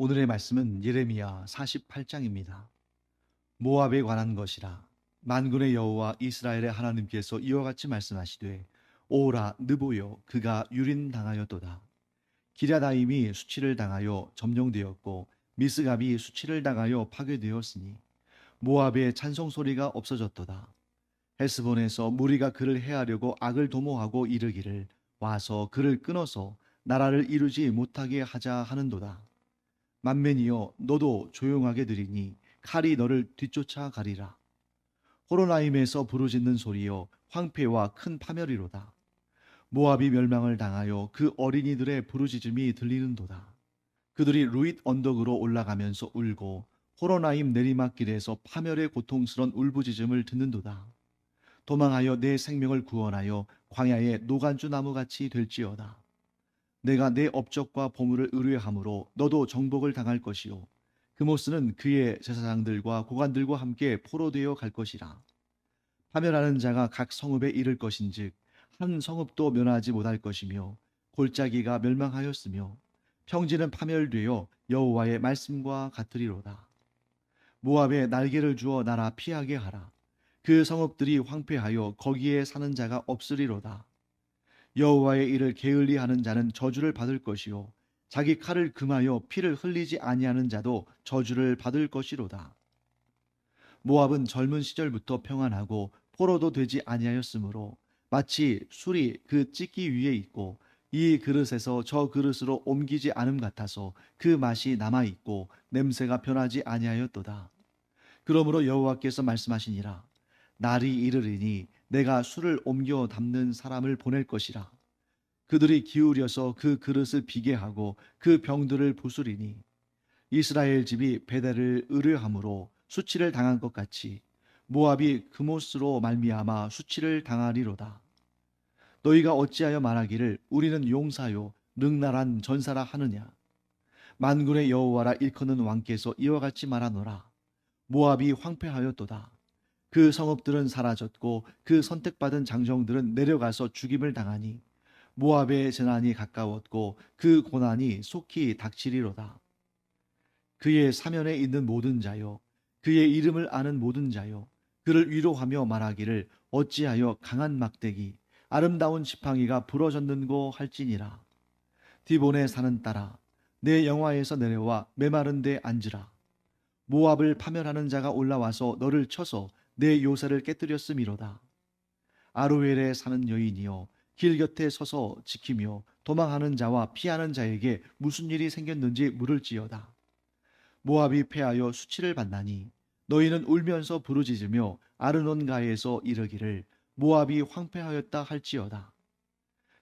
오늘의 말씀은 예레미야 48장입니다. 모압에 관한 것이라. 만군의 여호와 이스라엘의 하나님께서 이와 같이 말씀하시되, 오라 느보여 그가 유린당하였도다. 기랴다임이 수치를 당하여 점령되었고 미스갑이 수치를 당하여 파괴되었으니 모압의 찬송 소리가 없어졌도다. 헤스본에서 무리가 그를 해하려고 악을 도모하고 이르기를, 와서 그를 끊어서 나라를 이루지 못하게 하자 하는도다. 만면이여, 너도 조용하게 들으니 칼이 너를 뒤쫓아 가리라. 호로나임에서 부르짖는 소리여, 황폐와 큰 파멸이로다. 모압이 멸망을 당하여 그 어린이들의 부르짖음이 들리는도다. 그들이 루잇 언덕으로 올라가면서 울고 호로나임 내리막길에서 파멸의 고통스런 울부짖음을 듣는도다. 도망하여 내 생명을 구원하여 광야의 노간주 나무같이 될지어다. 내가 내 업적과 보물을 의뢰함으로 너도 정복을 당할 것이요, 그모스는 그의 제사장들과 고관들과 함께 포로되어 갈 것이라. 파멸하는 자가 각 성읍에 이를 것인즉 한 성읍도 면하지 못할 것이며, 골짜기가 멸망하였으며 평지는 파멸되어 여호와의 말씀과 같으리로다. 모압에 날개를 주어 날아 피하게 하라. 그 성읍들이 황폐하여 거기에 사는 자가 없으리로다. 여호와의 일을 게을리하는 자는 저주를 받을 것이요, 자기 칼을 금하여 피를 흘리지 아니하는 자도 저주를 받을 것이로다. 모압은 젊은 시절부터 평안하고 포로도 되지 아니하였으므로 마치 술이 그 찢기 위에 있고 이 그릇에서 저 그릇으로 옮기지 않음 같아서 그 맛이 남아 있고 냄새가 변하지 아니하였도다. 그러므로 여호와께서 말씀하시니라. 날이 이르리니 내가 술을 옮겨 담는 사람을 보낼 것이라. 그들이 기울여서 그 그릇을 비게 하고 그 병들을 부수리니 이스라엘 집이 베델을 의뢰함으로 수치를 당한 것 같이 모압이 그못으로 말미암아 수치를 당하리로다. 너희가 어찌하여 말하기를 우리는 용사요 능날한 전사라 하느냐. 만군의 여호와라 일컫는 왕께서 이와 같이 말하노라. 모압이 황폐하였도다. 그 성읍들은 사라졌고 그 선택받은 장정들은 내려가서 죽임을 당하니 모압의 재난이 가까웠고 그 고난이 속히 닥치리로다. 그의 사면에 있는 모든 자요, 그의 이름을 아는 모든 자요, 그를 위로하며 말하기를 어찌하여 강한 막대기 아름다운 지팡이가 부러졌는고 할지니라. 디본에 사는 딸아, 내 영화에서 내려와 메마른 데 앉으라. 모압을 파멸하는 자가 올라와서 너를 쳐서 내 요새를 깨뜨렸음이로다. 아로엘에 사는 여인이여, 길 곁에 서서 지키며 도망하는 자와 피하는 자에게 무슨 일이 생겼는지 물을지어다. 모압이 패하여 수치를 받나니 너희는 울면서 부르짖으며 아르논가에서 이르기를 모압이 황폐하였다 할지어다.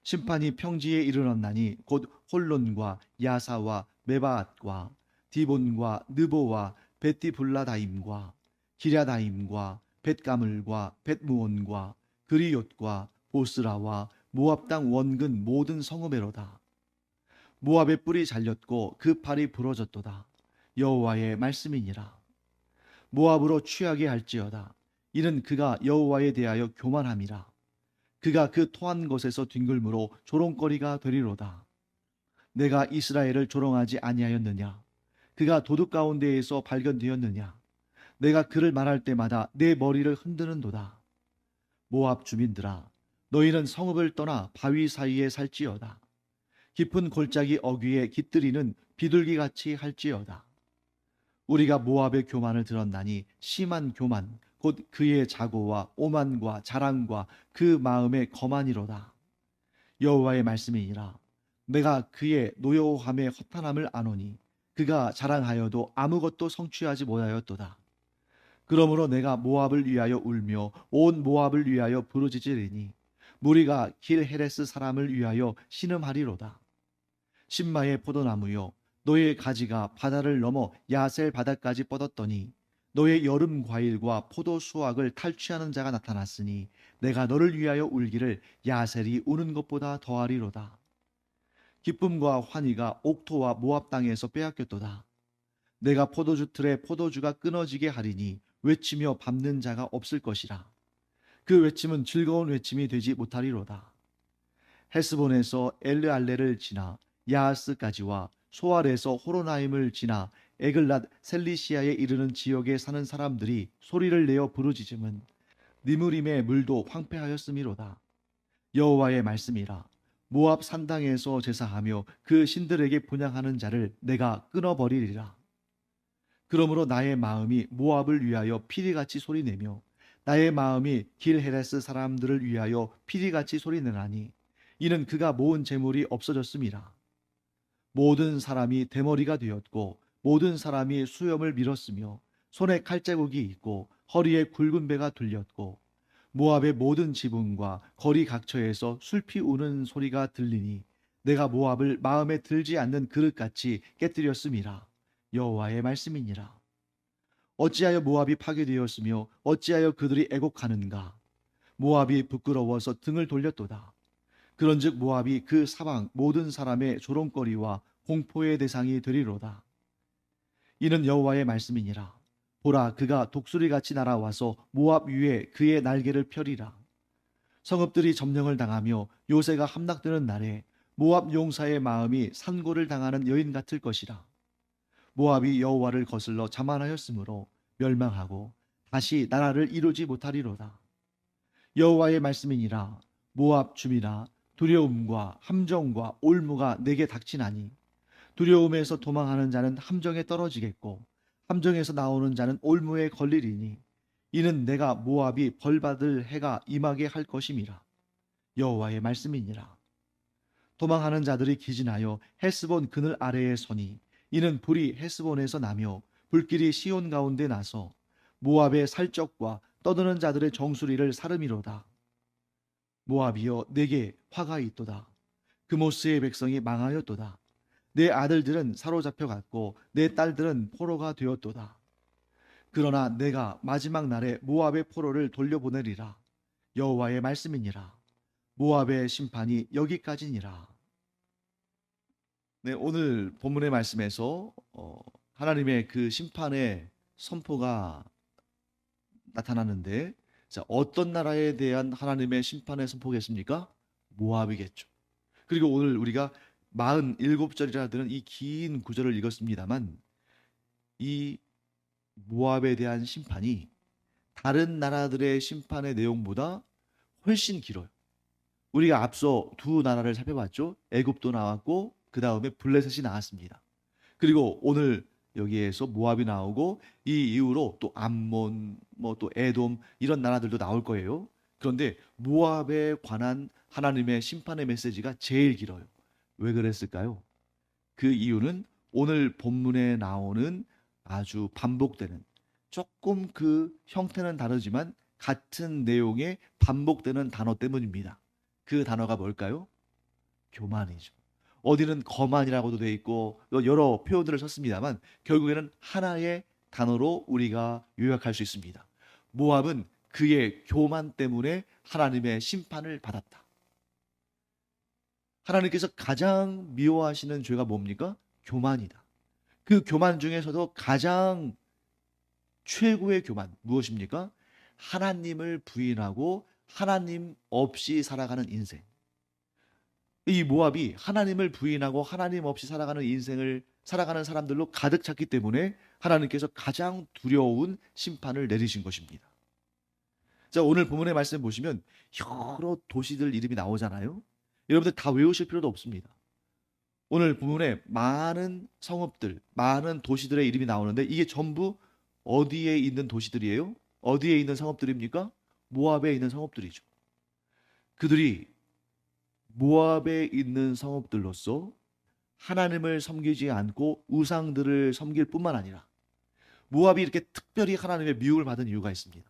심판이 평지에 이르렀나니 곧 홀론과 야사와 메바앗과 디본과 느보와 벳디블라다임과 기랴다임과 벳가물과 벳무온과 그리욤과 보스라와 모압 땅 원근 모든 성읍에로다. 모압의 뿔이 잘렸고 그 팔이 부러졌도다. 여호와의 말씀이니라. 모압으로 취하게 할지어다. 이는 그가 여호와에 대하여 교만함이라. 그가 그 토한 것에서 뒹굴므로 조롱거리가 되리로다. 내가 이스라엘을 조롱하지 아니하였느냐? 그가 도둑 가운데에서 발견되었느냐? 내가 그를 말할 때마다 내 머리를 흔드는도다. 모압 주민들아, 너희는 성읍을 떠나 바위 사이에 살지어다. 깊은 골짜기 어귀에 깃들이는 비둘기같이 할지어다. 우리가 모압의 교만을 들었나니 심한 교만 곧 그의 자고와 오만과 자랑과 그 마음의 거만이로다. 여호와의 말씀이니라. 내가 그의 노여움의 허탄함을 아노니 그가 자랑하여도 아무것도 성취하지 못하였도다. 그러므로 내가 모압을 위하여 울며 온 모압을 위하여 부르짖으리니 무리가 길 헤레스 사람을 위하여 신음하리로다. 신마의 포도나무여, 너의 가지가 바다를 넘어 야셀 바다까지 뻗었더니 너의 여름 과일과 포도 수확을 탈취하는 자가 나타났으니 내가 너를 위하여 울기를 야셀이 우는 것보다 더하리로다. 기쁨과 환희가 옥토와 모압 땅에서 빼앗겼도다. 내가 포도주 틀에 포도주가 끊어지게 하리니 외치며 밟는 자가 없을 것이라. 그 외침은 즐거운 외침이 되지 못하리로다. 헤스본에서 엘르알레를 지나 야하스까지와 소알에서 호로나임을 지나 에글랏 셀리시아에 이르는 지역에 사는 사람들이 소리를 내어 부르짖음은 니무림의 물도 황폐하였음이로다. 여호와의 말씀이라. 모압 산당에서 제사하며 그 신들에게 분향하는 자를 내가 끊어버리리라. 그러므로 나의 마음이 모압을 위하여 피리같이 소리내며 나의 마음이 길헤레스 사람들을 위하여 피리같이 소리내나니 이는 그가 모은 재물이 없어졌음이라. 모든 사람이 대머리가 되었고 모든 사람이 수염을 밀었으며 손에 칼자국이 있고 허리에 굵은 배가 둘렸고 모압의 모든 지붕과 거리 각처에서 술피 우는 소리가 들리니 내가 모압을 마음에 들지 않는 그릇같이 깨뜨렸음이라. 여호와의 말씀이니라. 어찌하여 모압이 파괴되었으며 어찌하여 그들이 애곡하는가. 모압이 부끄러워서 등을 돌렸도다. 그런즉 모압이 그 사방 모든 사람의 조롱거리와 공포의 대상이 되리로다. 이는 여호와의 말씀이니라. 보라, 그가 독수리같이 날아와서 모압 위에 그의 날개를 펴리라. 성읍들이 점령을 당하며 요새가 함락되는 날에 모압 용사의 마음이 산고를 당하는 여인 같을 것이라. 모압이 여호와를 거슬러 자만하였으므로 멸망하고 다시 나라를 이루지 못하리로다. 여호와의 말씀이니라. 모압 주민아, 두려움과 함정과 올무가 내게 닥치나니 두려움에서 도망하는 자는 함정에 떨어지겠고 함정에서 나오는 자는 올무에 걸리리니 이는 내가 모압이 벌받을 해가 임하게 할 것임이라. 여호와의 말씀이니라. 도망하는 자들이 기진하여 헤스본 그늘 아래에 서니 이는 불이 헤스본에서 나며 불길이 시온 가운데 나서 모압의 살적과 떠드는 자들의 정수리를 사름이로다. 모압이여, 내게 화가 있도다. 그모스의 백성이 망하였도다. 내 아들들은 사로잡혀 갔고 내 딸들은 포로가 되었도다. 그러나 내가 마지막 날에 모압의 포로를 돌려보내리라. 여호와의 말씀이니라. 모압의 심판이 여기까지니라. 네, 오늘 본문의 말씀에서 하나님의 그 심판의 선포가 나타나는데, 자, 어떤 나라에 대한 하나님의 심판의 선포겠습니까? 모압이겠죠. 그리고 오늘 우리가 47절이라 되는 이 긴 구절을 읽었습니다만 이 모압에 대한 심판이 다른 나라들의 심판의 내용보다 훨씬 길어요. 우리가 앞서 두 나라를 살펴봤죠. 애굽도 나왔고 그 다음에 블레셋이 나왔습니다. 그리고 오늘 여기에서 모압이 나오고 이 이후로 또 암몬, 뭐 또 에돔 이런 나라들도 나올 거예요. 그런데 모압에 관한 하나님의 심판의 메시지가 제일 길어요. 왜 그랬을까요? 그 이유는 오늘 본문에 나오는 아주 반복되는, 조금 그 형태는 다르지만 같은 내용의 반복되는 단어 때문입니다. 그 단어가 뭘까요? 교만이죠. 어디는 거만이라고도 돼 있고 여러 표현들을 썼습니다만 결국에는 하나의 단어로 우리가 요약할 수 있습니다. 모압은 그의 교만 때문에 하나님의 심판을 받았다. 하나님께서 가장 미워하시는 죄가 뭡니까? 교만이다. 그 교만 중에서도 가장 최고의 교만 무엇입니까? 하나님을 부인하고 하나님 없이 살아가는 인생. 이 모압이 하나님을 부인하고 하나님 없이 살아가는 인생을 살아가는 사람들로 가득 찼기 때문에 하나님께서 가장 두려운 심판을 내리신 것입니다. 자, 오늘 본문의 말씀 보시면 여러 도시들 이름이 나오잖아요. 여러분들 다 외우실 필요도 없습니다. 오늘 본문에 많은 성읍들, 많은 도시들의 이름이 나오는데 이게 전부 어디에 있는 도시들이에요? 어디에 있는 성읍들입니까? 모압에 있는 성읍들이죠. 그들이 모압에 있는 성읍들로서 하나님을 섬기지 않고 우상들을 섬길 뿐만 아니라 모압이 이렇게 특별히 하나님의 미움을 받은 이유가 있습니다.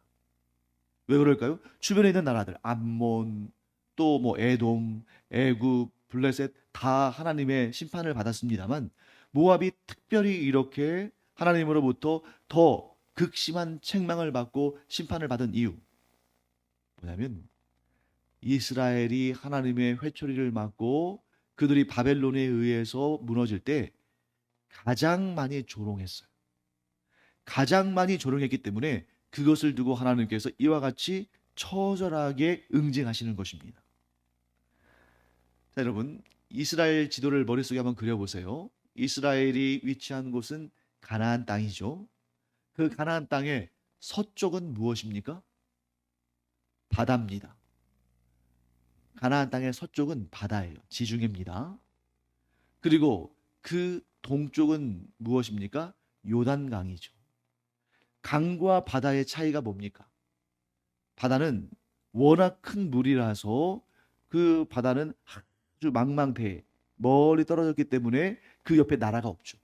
왜 그럴까요? 주변에 있는 나라들, 암몬, 또 뭐 에돔, 애굽, 블레셋 다 하나님의 심판을 받았습니다만 모압이 특별히 이렇게 하나님으로부터 더 극심한 책망을 받고 심판을 받은 이유 뭐냐면 이스라엘이 하나님의 회초리를 맞고 그들이 바벨론에 의해서 무너질 때 가장 많이 조롱했어요. 가장 많이 조롱했기 때문에 그것을 두고 하나님께서 이와 같이 처절하게 응징하시는 것입니다. 자, 여러분, 이스라엘 지도를 머릿속에 한번 그려보세요. 이스라엘이 위치한 곳은 가나안 땅이죠. 그 가나안 땅의 서쪽은 무엇입니까? 바다입니다. 가나안 땅의 서쪽은 바다예요. 지중해입니다. 그리고 그 동쪽은 무엇입니까? 요단강이죠. 강과 바다의 차이가 뭡니까? 바다는 워낙 큰 물이라서 그 바다는 아주 망망대해 멀리 떨어졌기 때문에 그 옆에 나라가 없죠.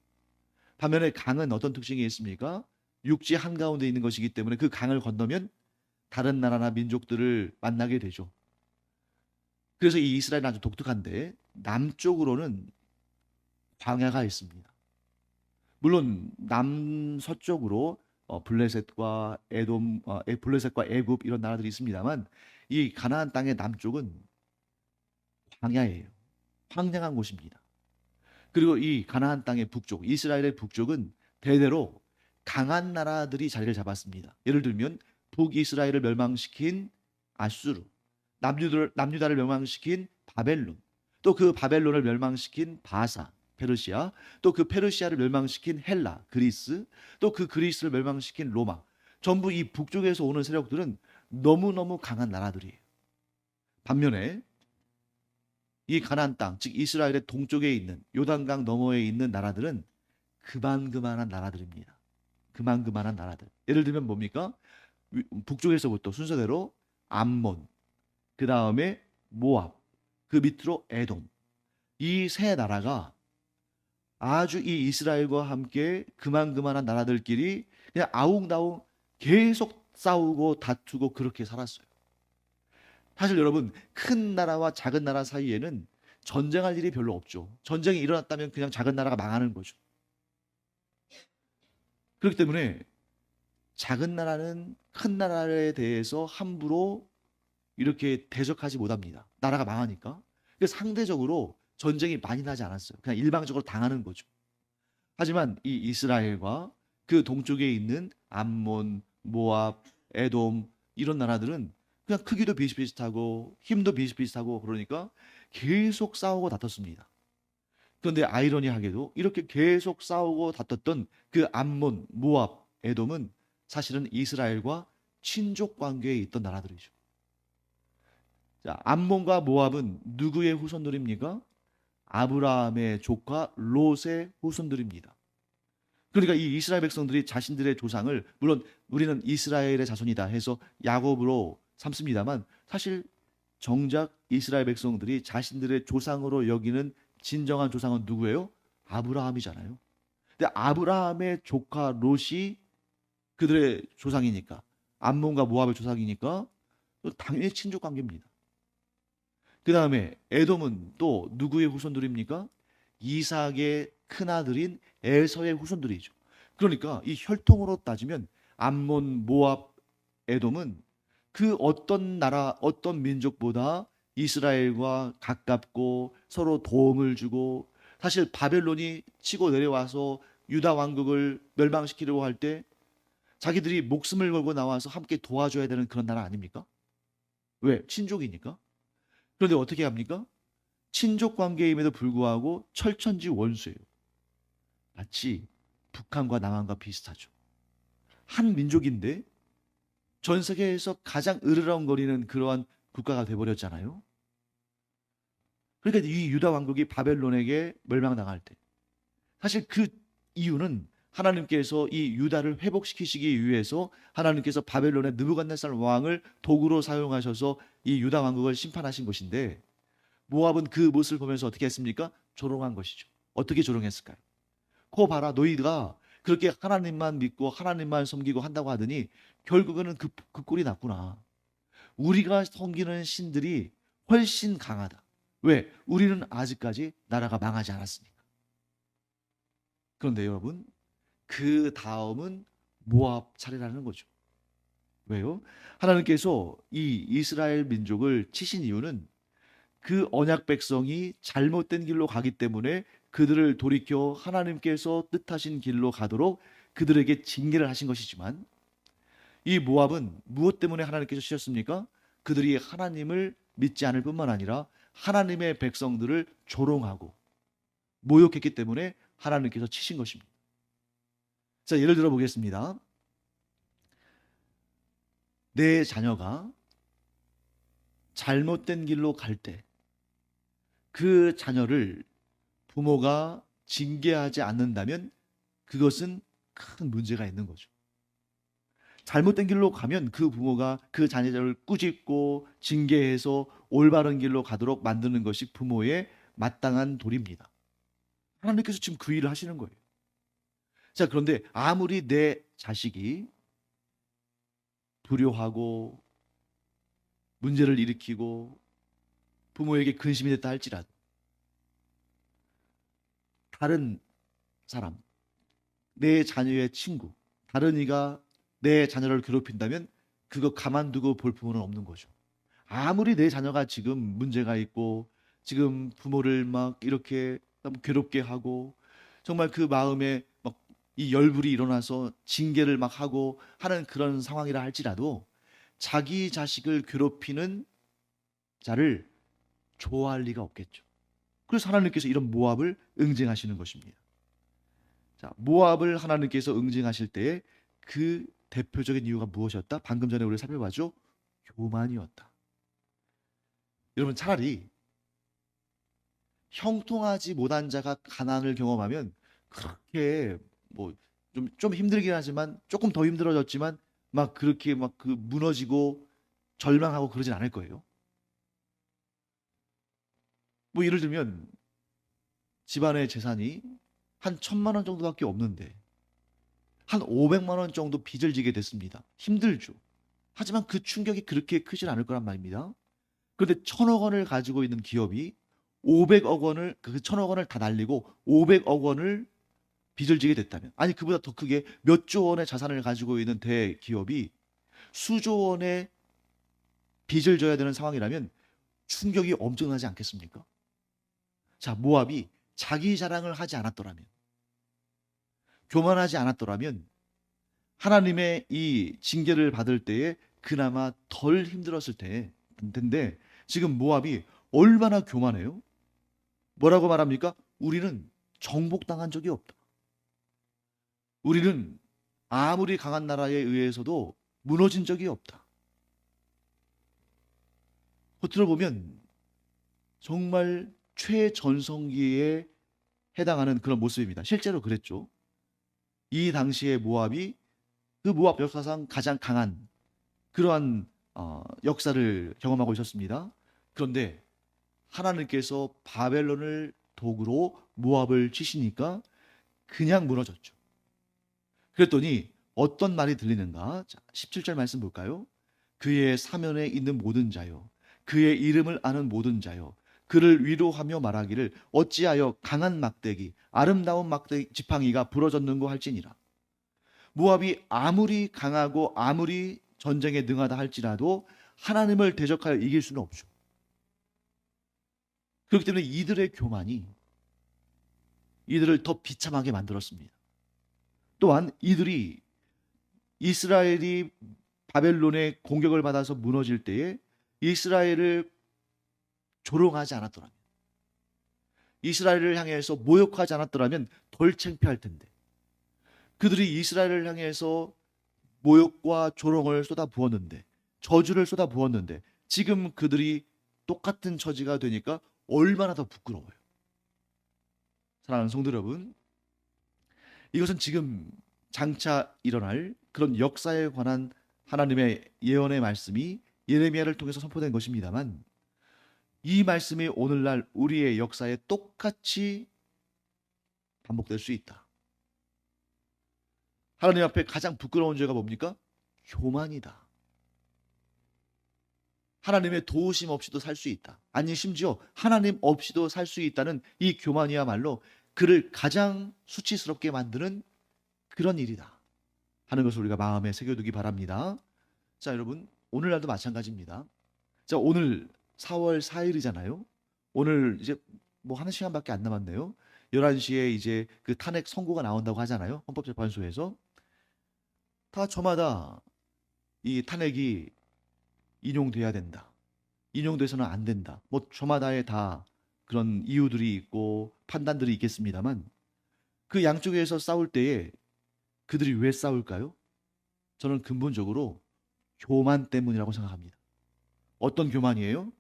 반면에 강은 어떤 특징이 있습니까? 육지 한가운데 있는 것이기 때문에 그 강을 건너면 다른 나라나 민족들을 만나게 되죠. 그래서 이 이스라엘은 아주 독특한데 남쪽으로는 광야가 있습니다. 물론 남서쪽으로 블레셋과 에돔, 블레셋과 애굽 이런 나라들이 있습니다만 이 가나안 땅의 남쪽은 광야예요. 황량한 곳입니다. 그리고 이 가나안 땅의 북쪽, 이스라엘의 북쪽은 대대로 강한 나라들이 자리를 잡았습니다. 예를 들면 북이스라엘을 멸망시킨 아수르, 남유다를 멸망시킨 바벨론, 또 그 바벨론을 멸망시킨 바사, 페르시아, 또 그 페르시아를 멸망시킨 헬라, 그리스, 또 그 그리스를 멸망시킨 로마. 전부 이 북쪽에서 오는 세력들은 너무너무 강한 나라들이에요. 반면에 이 가나안 땅, 즉 이스라엘의 동쪽에 있는 요단강 너머에 있는 나라들은 그만한 나라들입니다. 그만한 나라들. 예를 들면 뭡니까? 북쪽에서부터 순서대로 암몬, 그 다음에 모압, 그 밑으로 에돔. 이 세 나라가 아주 이 이스라엘과 함께 그만한 나라들끼리 그냥 아웅다웅 계속 싸우고 다투고 그렇게 살았어요. 사실 여러분, 큰 나라와 작은 나라 사이에는 전쟁할 일이 별로 없죠. 전쟁이 일어났다면 그냥 작은 나라가 망하는 거죠. 그렇기 때문에 작은 나라는 큰 나라에 대해서 함부로 이렇게 대적하지 못합니다. 나라가 망하니까. 그래서 상대적으로 전쟁이 많이 나지 않았어요. 그냥 일방적으로 당하는 거죠. 하지만 이 이스라엘과 그 동쪽에 있는 암몬, 모압, 에돔 이런 나라들은 그냥 크기도 비슷비슷하고 힘도 비슷비슷하고 그러니까 계속 싸우고 다퉜습니다. 그런데 아이러니하게도 이렇게 계속 싸우고 다퉜던 그 암몬, 모압, 에돔은 사실은 이스라엘과 친족 관계에 있던 나라들이죠. 자, 암몬과 모압은 누구의 후손들입니까? 아브라함의 조카 롯의 후손들입니다. 그러니까 이 이스라엘 백성들이 자신들의 조상을 물론 우리는 이스라엘의 자손이다 해서 야곱으로 삼습니다만 사실 정작 이스라엘 백성들이 자신들의 조상으로 여기는 진정한 조상은 누구예요? 아브라함이잖아요. 근데 아브라함의 조카 롯이 그들의 조상이니까 암몬과 모압의 조상이니까 당연히 친족 관계입니다. 그 다음에 에돔은 또 누구의 후손들입니까? 이삭의 큰아들인 에서의 후손들이죠. 그러니까 이 혈통으로 따지면 암몬, 모압, 에돔은 그 어떤 나라, 어떤 민족보다 이스라엘과 가깝고 서로 도움을 주고 사실 바벨론이 치고 내려와서 유다 왕국을 멸망시키려고 할 때 자기들이 목숨을 걸고 나와서 함께 도와줘야 되는 그런 나라 아닙니까? 왜? 친족이니까. 그런데 어떻게 합니까? 친족 관계임에도 불구하고 철천지 원수예요. 마치 북한과 남한과 비슷하죠. 한 민족인데 전 세계에서 가장 으르렁거리는 그러한 국가가 돼버렸잖아요. 그러니까 이 유다 왕국이 바벨론에게 멸망당할 때 사실 그 이유는 하나님께서 이 유다를 회복시키시기 위해서 하나님께서 바벨론의 느부갓네살 왕을 도구로 사용하셔서 이 유다 왕국을 심판하신 것인데 모압은 그 모습을 보면서 어떻게 했습니까? 조롱한 것이죠. 어떻게 조롱했을까요? 코 봐라, 너희가 그렇게 하나님만 믿고 하나님만 섬기고 한다고 하더니 결국에는 그 꼴이 났구나. 우리가 섬기는 신들이 훨씬 강하다. 왜? 우리는 아직까지 나라가 망하지 않았으니까. 그런데 여러분, 그 다음은 모압 차례라는 거죠. 왜요? 하나님께서 이 이스라엘 민족을 치신 이유는 그 언약 백성이 잘못된 길로 가기 때문에 그들을 돌이켜 하나님께서 뜻하신 길로 가도록 그들에게 징계를 하신 것이지만 이 모압은 무엇 때문에 하나님께서 치셨습니까? 그들이 하나님을 믿지 않을 뿐만 아니라 하나님의 백성들을 조롱하고 모욕했기 때문에 하나님께서 치신 것입니다. 자, 예를 들어 보겠습니다. 내 자녀가 잘못된 길로 갈 때 그 자녀를 부모가 징계하지 않는다면 그것은 큰 문제가 있는 거죠. 잘못된 길로 가면 그 부모가 그 자녀를 꾸짖고 징계해서 올바른 길로 가도록 만드는 것이 부모의 마땅한 도리입니다. 하나님께서 지금 그 일을 하시는 거예요. 자, 그런데 아무리 내 자식이 불효하고 문제를 일으키고 부모에게 근심이 됐다 할지라도 다른 사람, 내 자녀의 친구, 다른 이가 내 자녀를 괴롭힌다면 그거 가만두고 볼 부모는 없는 거죠. 아무리 내 자녀가 지금 문제가 있고 지금 부모를 막 이렇게 너무 괴롭게 하고 정말 그 마음에 막 이 열불이 일어나서 징계를 막 하고 하는 그런 상황이라 할지라도 자기 자식을 괴롭히는 자를 좋아할 리가 없겠죠. 그래서 하나님께서 이런 모압을 응징하시는 것입니다. 자, 모압을 하나님께서 응징하실 때에 그 대표적인 이유가 무엇이었다? 방금 전에 우리 살펴봤죠? 교만이었다. 여러분, 차라리 형통하지 못한 자가 가난을 경험하면 그렇게 뭐 좀 힘들긴 하지만 조금 더 힘들어졌지만 막 그렇게 막 그 무너지고 절망하고 그러진 않을 거예요. 뭐 예를 들면 집안의 재산이 한 1,000만 원 정도밖에 없는데 한 500만 원 정도 빚을 지게 됐습니다. 힘들죠. 하지만 그 충격이 그렇게 크진 않을 거란 말입니다. 그런데 1,000억 원을 가지고 있는 기업이 500억 원을 그 1,000억 원을 다 날리고 500억 원을 빚을 지게 됐다면, 아니 그보다 더 크게 몇 조 원의 자산을 가지고 있는 대기업이 수조 원의 빚을 져야 되는 상황이라면 충격이 엄청나지 않겠습니까? 자, 모압이 자기 자랑을 하지 않았더라면, 교만하지 않았더라면 하나님의 이 징계를 받을 때에 그나마 덜 힘들었을 텐데 지금 모압이 얼마나 교만해요? 뭐라고 말합니까? 우리는 정복당한 적이 없다. 우리는 아무리 강한 나라에 의해서도 무너진 적이 없다. 겉으로 보면 정말 최전성기에 해당하는 그런 모습입니다. 실제로 그랬죠. 이 당시에 모압이 그 모압 역사상 가장 강한 그러한 역사를 경험하고 있었습니다. 그런데 하나님께서 바벨론을 도구로 모압을 치시니까 그냥 무너졌죠. 그랬더니 어떤 말이 들리는가? 자, 17절 말씀 볼까요? 그의 사면에 있는 모든 자요, 그의 이름을 아는 모든 자요, 그를 위로하며 말하기를 어찌하여 강한 막대기, 아름다운 막대기 지팡이가 부러졌는고 할지니라. 모압이 아무리 강하고 아무리 전쟁에 능하다 할지라도 하나님을 대적하여 이길 수는 없죠. 그렇기 때문에 이들의 교만이 이들을 더 비참하게 만들었습니다. 또한 이들이 이스라엘이 바벨론의 공격을 받아서 무너질 때에 이스라엘을 조롱하지 않았더라면, 이스라엘을 향해서 모욕하지 않았더라면 덜 창피할 텐데, 그들이 이스라엘을 향해서 모욕과 조롱을 쏟아부었는데, 저주를 쏟아부었는데 지금 그들이 똑같은 처지가 되니까 얼마나 더 부끄러워요. 사랑하는 성도 여러분, 이것은 지금 장차 일어날 그런 역사에 관한 하나님의 예언의 말씀이 예레미야를 통해서 선포된 것입니다만, 이 말씀이 오늘날 우리의 역사에 똑같이 반복될 수 있다. 하나님 앞에 가장 부끄러운 죄가 뭡니까? 교만이다. 하나님의 도우심 없이도 살 수 있다. 아니 심지어 하나님 없이도 살 수 있다는 이 교만이야말로 그를 가장 수치스럽게 만드는 그런 일이다 하는 것을 우리가 마음에 새겨두기 바랍니다. 자, 여러분, 오늘날도 마찬가지입니다. 자, 오늘 4월 4일이잖아요. 오늘 이제 뭐 한 시간밖에 안 남았네요. 11시에 이제 그 탄핵 선고가 나온다고 하잖아요. 헌법재판소에서. 다 저마다 이 탄핵이 인용돼야 된다, 인용돼서는 안 된다, 뭐 저마다의 다 그런 이유들이 있고 판단들이 있겠습니다만, 그 양쪽에서 싸울 때에 그들이 왜 싸울까요? 저는 근본적으로 교만 때문이라고 생각합니다. 어떤 교만이에요?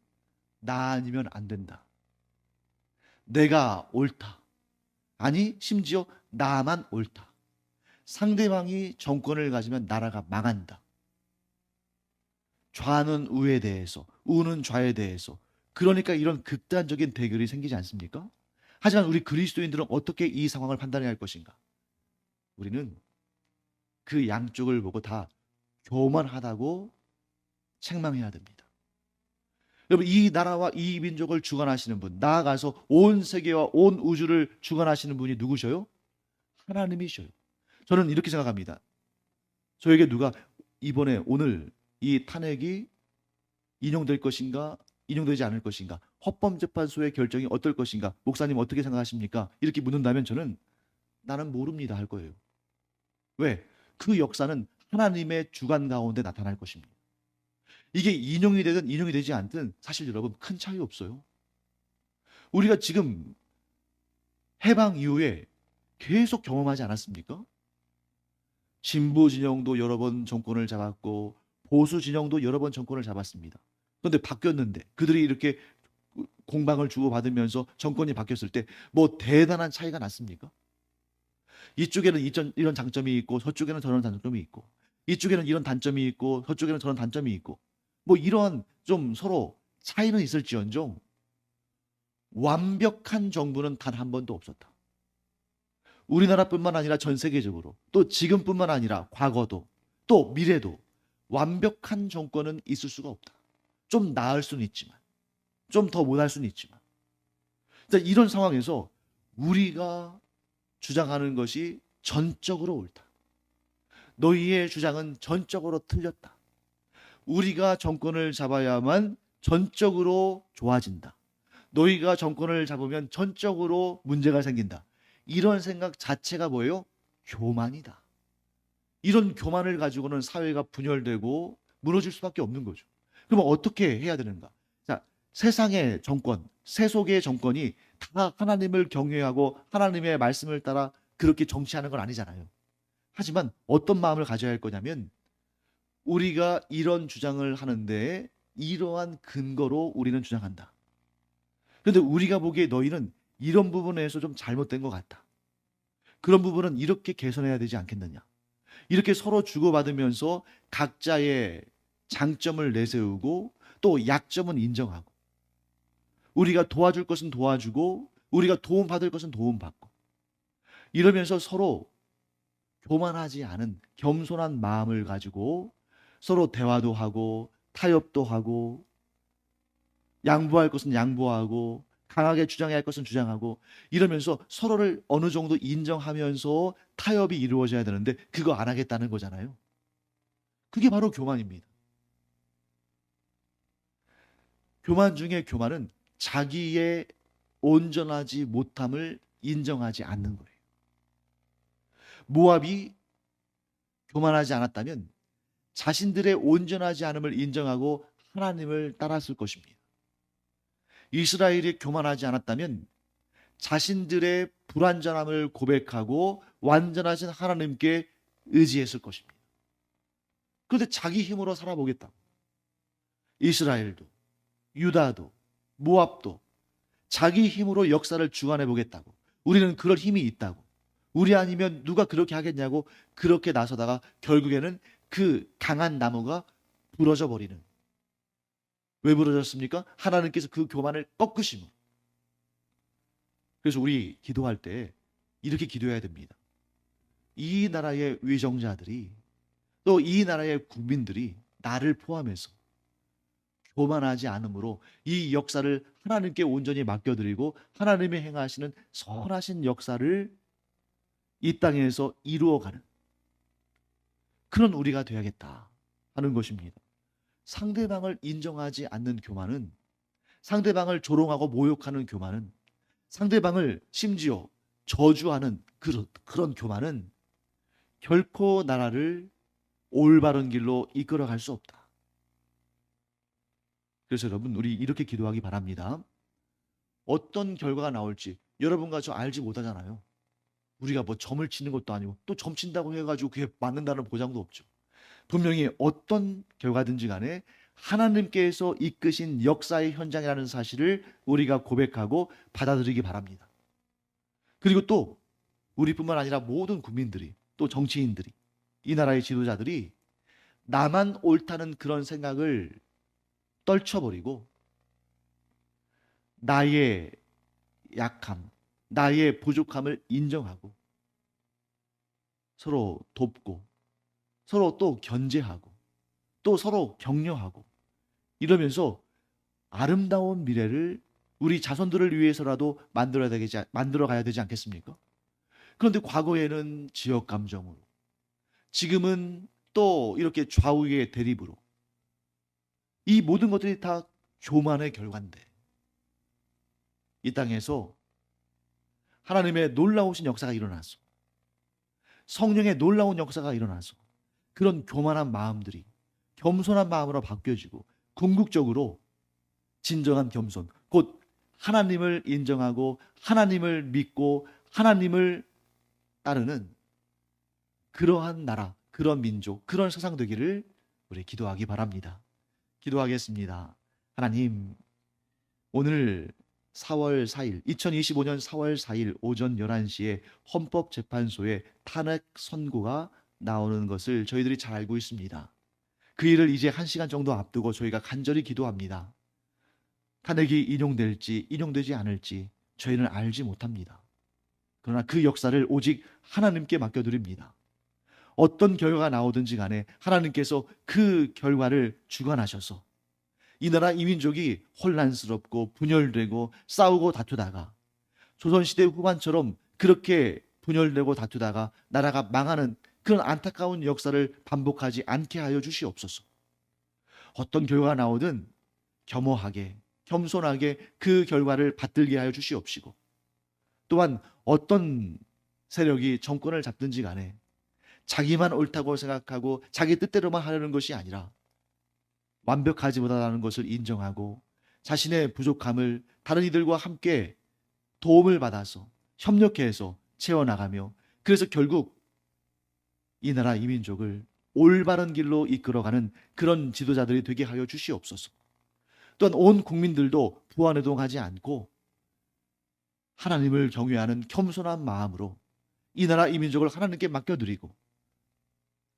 나 아니면 안 된다. 내가 옳다. 아니, 심지어 나만 옳다. 상대방이 정권을 가지면 나라가 망한다. 좌는 우에 대해서, 우는 좌에 대해서. 그러니까 이런 극단적인 대결이 생기지 않습니까? 하지만 우리 그리스도인들은 어떻게 이 상황을 판단해야 할 것인가? 우리는 그 양쪽을 보고 다 교만하다고 책망해야 됩니다. 여러분, 이 나라와 이 민족을 주관하시는 분, 나아가서 온 세계와 온 우주를 주관하시는 분이 누구셔요? 하나님이셔요. 저는 이렇게 생각합니다. 저에게 누가 이번에 오늘 이 탄핵이 인용될 것인가, 인용되지 않을 것인가, 헌법재판소의 결정이 어떨 것인가, 목사님 어떻게 생각하십니까? 이렇게 묻는다면 저는 나는 모릅니다 할 거예요. 왜? 그 역사는 하나님의 주관 가운데 나타날 것입니다. 이게 인용이 되든 인용이 되지 않든 사실 여러분 큰 차이 없어요. 우리가 지금 해방 이후에 계속 경험하지 않았습니까? 진보 진영도 여러 번 정권을 잡았고 보수 진영도 여러 번 정권을 잡았습니다. 그런데 바뀌었는데 그들이 이렇게 공방을 주고받으면서 정권이 바뀌었을 때 뭐 대단한 차이가 났습니까? 이쪽에는 이런 장점이 있고 저쪽에는 저런 장점이 있고 이쪽에는 이런 단점이 있고 저쪽에는 저런 단점이 있고 뭐 이런 좀 서로 차이는 있을지언정 완벽한 정부는 단 한 번도 없었다. 우리나라뿐만 아니라 전 세계적으로 또 지금뿐만 아니라 과거도 또 미래도 완벽한 정권은 있을 수가 없다. 좀 나을 수는 있지만 좀 더 못할 수는 있지만 이런 상황에서 우리가 주장하는 것이 전적으로 옳다. 너희의 주장은 전적으로 틀렸다. 우리가 정권을 잡아야만 전적으로 좋아진다. 너희가 정권을 잡으면 전적으로 문제가 생긴다. 이런 생각 자체가 뭐예요? 교만이다. 이런 교만을 가지고는 사회가 분열되고 무너질 수밖에 없는 거죠. 그러면 어떻게 해야 되는가? 자, 세상의 정권, 세속의 정권이 다 하나님을 경외하고 하나님의 말씀을 따라 그렇게 정치하는 건 아니잖아요. 하지만 어떤 마음을 가져야 할 거냐면 우리가 이런 주장을 하는데 이러한 근거로 우리는 주장한다. 그런데 우리가 보기에 너희는 이런 부분에서 좀 잘못된 것 같다. 그런 부분은 이렇게 개선해야 되지 않겠느냐. 이렇게 서로 주고받으면서 각자의 장점을 내세우고 또 약점은 인정하고 우리가 도와줄 것은 도와주고 우리가 도움받을 것은 도움받고 이러면서 서로 교만하지 않은 겸손한 마음을 가지고 서로 대화도 하고 타협도 하고 양보할 것은 양보하고 강하게 주장해야 할 것은 주장하고 이러면서 서로를 어느 정도 인정하면서 타협이 이루어져야 되는데 그거 안 하겠다는 거잖아요. 그게 바로 교만입니다. 교만 중에 교만은 자기의 온전하지 못함을 인정하지 않는 거예요. 모압이 교만하지 않았다면 자신들의 온전하지 않음을 인정하고 하나님을 따랐을 것입니다. 이스라엘이 교만하지 않았다면 자신들의 불완전함을 고백하고 완전하신 하나님께 의지했을 것입니다. 그런데 자기 힘으로 살아보겠다. 이스라엘도 유다도 모압도 자기 힘으로 역사를 주관해 보겠다고 우리는 그럴 힘이 있다고 우리 아니면 누가 그렇게 하겠냐고 그렇게 나서다가 결국에는 그 강한 나무가 부러져 버리는. 왜 부러졌습니까? 하나님께서 그 교만을 꺾으심으로. 그래서 우리 기도할 때 이렇게 기도해야 됩니다. 이 나라의 위정자들이 또 이 나라의 국민들이 나를 포함해서 교만하지 않으므로 이 역사를 하나님께 온전히 맡겨드리고 하나님이 행하시는 선하신 역사를 이 땅에서 이루어가는 그런 우리가 되어야겠다 하는 것입니다. 상대방을 인정하지 않는 교만은 상대방을 조롱하고 모욕하는 교만은 상대방을 심지어 저주하는 그런 교만은 결코 나라를 올바른 길로 이끌어갈 수 없다. 그래서 여러분 우리 이렇게 기도하기 바랍니다. 어떤 결과가 나올지 여러분과 저 알지 못하잖아요. 우리가 뭐 점을 치는 것도 아니고 또 점 친다고 해가지고 그게 맞는다는 보장도 없죠. 분명히 어떤 결과든지 간에 하나님께서 이끄신 역사의 현장이라는 사실을 우리가 고백하고 받아들이기 바랍니다. 그리고 또 우리뿐만 아니라 모든 국민들이, 또 정치인들이, 이 나라의 지도자들이 나만 옳다는 그런 생각을 떨쳐버리고 나의 약함, 나의 부족함을 인정하고 서로 돕고 서로 또 견제하고 또 서로 격려하고 이러면서 아름다운 미래를 우리 자손들을 위해서라도 만들어 가야 되지 않겠습니까? 그런데 과거에는 지역 감정으로, 지금은 또 이렇게 좌우의 대립으로, 이 모든 것들이 다 교만의 결과인데, 이 땅에서 하나님의 놀라우신 역사가 일어나서, 성령의 놀라운 역사가 일어나서 그런 교만한 마음들이 겸손한 마음으로 바뀌어지고, 궁극적으로 진정한 겸손, 곧 하나님을 인정하고 하나님을 믿고 하나님을 따르는 그러한 나라, 그런 민족, 그런 세상 되기를 우리 기도하기 바랍니다. 기도하겠습니다. 하나님, 오늘 4월 4일, 2025년 4월 4일 오전 11시에 헌법재판소에 탄핵 선고가 나오는 것을 저희들이 잘 알고 있습니다. 그 일을 이제 1시간 정도 앞두고 저희가 간절히 기도합니다. 탄핵이 인용될지 인용되지 않을지 저희는 알지 못합니다. 그러나 그 역사를 오직 하나님께 맡겨드립니다. 어떤 결과가 나오든지 간에 하나님께서 그 결과를 주관하셔서 이 나라 이민족이 혼란스럽고 분열되고 싸우고 다투다가 조선시대 후반처럼 그렇게 분열되고 다투다가 나라가 망하는 그런 안타까운 역사를 반복하지 않게 하여 주시옵소서. 어떤 결과가 나오든 겸허하게 겸손하게 그 결과를 받들게 하여 주시옵시고, 또한 어떤 세력이 정권을 잡든지 간에 자기만 옳다고 생각하고 자기 뜻대로만 하려는 것이 아니라 완벽하지 못하다는 것을 인정하고 자신의 부족함을 다른 이들과 함께 도움을 받아서 협력해서 채워나가며, 그래서 결국 이 나라 이민족을 올바른 길로 이끌어가는 그런 지도자들이 되게 하여 주시옵소서. 또한 온 국민들도 부안해동하지 않고 하나님을 경외하는 겸손한 마음으로 이 나라 이민족을 하나님께 맡겨드리고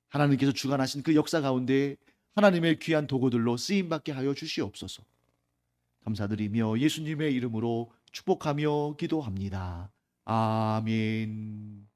하나님께서 주관하신 그 역사 가운데 하나님의 귀한 도구들로 쓰임받게 하여 주시옵소서. 감사드리며 예수님의 이름으로 축복하며 기도합니다. 아멘.